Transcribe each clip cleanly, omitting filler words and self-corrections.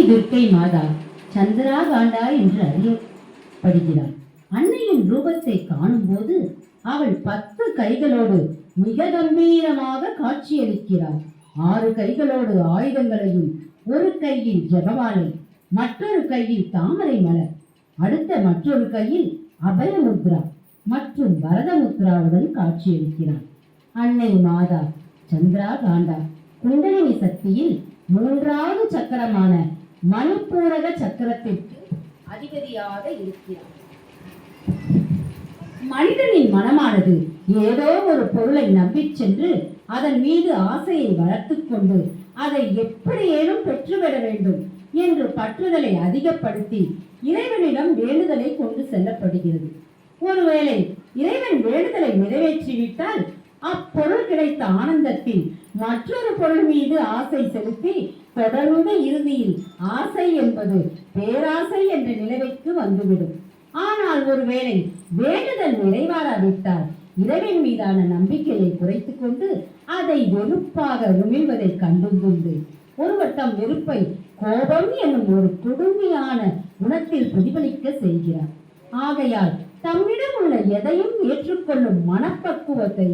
துர்க்கை மாதா சந்திராகாண்டா என்று அறியப்படுகிறார். அன்னையின் ரூபத்தை காணும் போது அவள் 10 கைகளோடு மிக கம்பீரமாக காட்சியளிக்கிறார். 6 கைகளோடு ஆயுதங்களையும், ஒரு கையில் ஜெபமாலை, மற்றொரு கையில் தாமரை மலர், அடுத்த மற்றொரு கையில் அபயமுத்ரா மற்றும் வரதமுத்ராவுடன் காட்சியளிக்கிறார். அன்னை மாதா சந்திராகாண்டா குண்டலினி சக்தியில் 3வது சக்கரமான மணிப்பூரக சக்கரத்திற்கு அதிபதியாக இருக்கிறார். மனிதனின் மனமானது ஏதோ ஒரு பொருளை நம்பி சென்று அதன் மீது ஆசையை வளர்த்து கொண்டு அதை எப்படியேனும் பெற்றுவிட வேண்டும் என்று பற்றுதலை அதிகப்படுத்தி இறைவனிடம் வேண்டுதலை கொண்டு செல்லப்படுகிறது. ஒருவேளை இறைவன் வேண்டுதலை நிறைவேற்றிவிட்டால் அப்பொருள் கிடைத்த ஆனந்தத்தில் மற்றொரு பொருள் மீது ஆசை செலுத்தி தொடர்ந்து இறுதியில் ஆசை என்பது பேராசை என்ற நிலைமைக்கு வந்துவிடும். ஆனால் ஒருவேளை வேண்டுதல் நிறைவேறாவிட்டால் இறைவன் மீதான நம்பிக்கையை குறைத்துக் கொண்டு அதை வெறுப்பாக உமிழ்வதை கண்டுகொண்டு ஒருவர் தம் வெறுப்பை கோபம் என்னும் ஒரு கொடுமையான குணத்தில் பிரதிபலிக்க செய்கிறார். ஆகையால் தம்மிடம் உள்ள எதையும் ஏற்றுக்கொள்ளும் மனப்பக்குவத்தை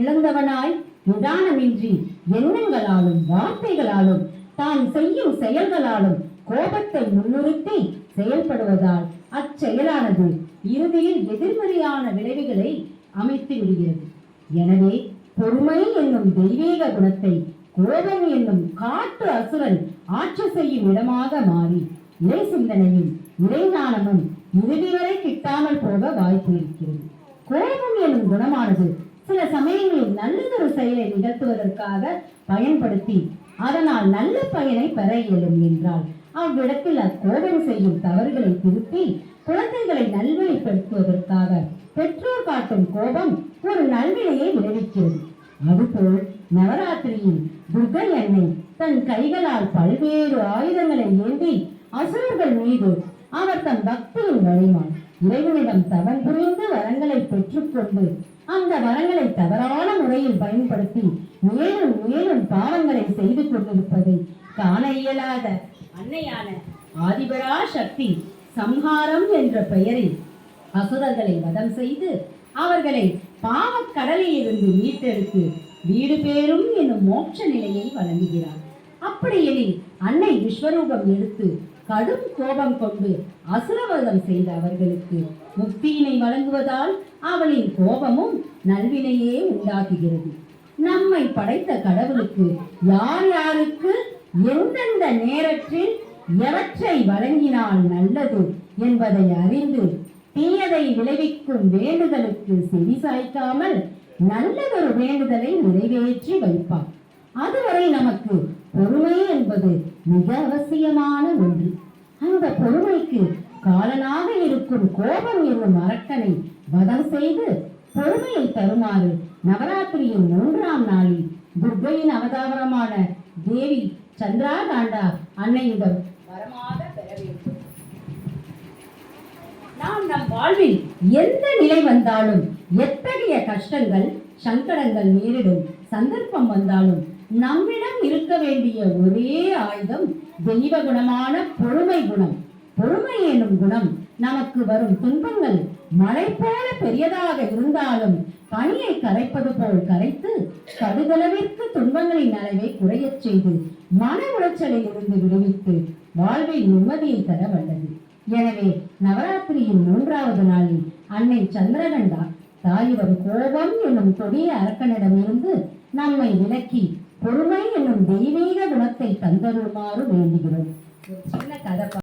இழந்தவனாய் நிதானமின்றி எண்ணங்களாலும் வார்த்தைகளாலும் தான் செய்யும் செயல்களாலும் கோபத்தை முன்னிறுத்தி செயல்படுவதால் அச்செயலானது இறுதியில் எதிர்மறையான விளைவுகளை அமைத்து விடுகிறது. எனவே பொறுமை என்னும் தெய்வீக குணத்தை கோபம் என்னும் காட்டு அசுரன் ஆட்சி செய்யும் இடமாக மாறி இறை சிந்தனையும் இறைஞானமும் இறுதி வரை கிட்டாமல் போக வாய்ப்பு இருக்கிறது. கோபம் என்னும் குணமானது சில சமயங்களில் நல்லதொரு செயலை நிகழ்த்துவதற்காக பயன்படுத்தி அதனால் நல்ல பயனை பெற இயலும் என்றால் அவ்விடத்தில் அக்கோபம் செய்யும் தவறுகளை திருத்தி குழந்தைகளை நல்வழிப்படுத்துவதற்காக பெற்றோர் காட்டும் கோபம் ஒரு நல்வினையை விளைவிக்கிறது. அதுபோல் நவராத்திரியில் துர்க்கை அன்னை தன் கைகளால் பல்வேறு ஆயுதங்களை ஏந்தி அசுரர்கள் மீது அவர் தம் பக்தியின் வழிமான் இறைவனிடம் தவம் புரிந்து வரங்களை பெற்றுக்கொண்டு அந்த வரங்களை தவறான முறையில் பயன்படுத்தி மேலும் மேலும் பாவங்களை செய்து கொண்டிருப்பதை காண இயலாத அன்னையான ஆதிபரா சக்தி சம்ஹாரம் என்ற பெயரில் அசுரர்களை வதம் செய்து அவர்களை பாவக்கடலில் இருந்து மீட்டெடுத்து வீடு பேரும் என்னும் மோட்ச நிலையை வழங்குகிறார். அப்படியெனில் அன்னை விஸ்வரூபம் எடுத்து கடும் கோபம் கொண்டு அசுரவதம் செய்த அவர்களுக்கு முக்தியினை வழங்குவதால் அவளின் கோபமும் நல்வினையே உண்டாக்குகிறது. நம்மை படைத்த கடவுளுக்கு யார் யாருக்கு எந்தெந்த நேரத்தில் எவற்றை வழங்கினால் நல்லது என்பதை அறிந்து தீயதை விளைவிக்கும் வேண்டுதலுக்கு செவிசாய்க்காமல் நல்லதொரு வேண்டுதலை நிறைவேற்றி வைப்பார். அதுவரை நமக்கு பொறுமை என்பது மிக அவசியமான ஒன்று. அந்த பொறுமைக்கு காலனாக இருக்கும் கோபம் என்னும் அரக்கனை வதம் செய்து பொறுமையை தருமாறு நவராத்திரியின் 3ஆம் நாளில் துர்க்கையின் அவதாரமான தேவி சந்திராகாண்டா அன்னையிடம் வரமாக பெற வேண்டும். நாம் நம் வாழ்வில் எந்த நிலை வந்தாலும், எத்தகைய கஷ்டங்கள் சங்கடங்கள் நேரிடும் சந்தர்ப்பம் வந்தாலும் நம்மிடம் இருக்க வேண்டிய ஒரே ஆயுதம் தெய்வ குணமான பொறுமை குணம். பொறுமை என்னும் குணம் நமக்கு வரும் துன்பங்கள் மழை போல பெரியதாக இருந்தாலும் பனியை கரைப்பது போல் கரைத்து கடுகளவிற்கு துன்பங்களின் அளவை குறையச் செய்து மன உளைச்சலில் இருந்து விடுவித்து வாழ்வில் நிம்மதியை தர வல்லது. எனவே நவராத்திரியின் 3வது நாளில் அன்னை சந்திரகண்டா தாயிடம் கோபம் என்னும் கொடிய அரக்கனிடமிருந்து நம்மை விலக்கி பொறுமை என்னும் தெய்வீக குணத்தை தந்தருமாறு வேண்டுகிறோம். ஒரு சின்ன கதை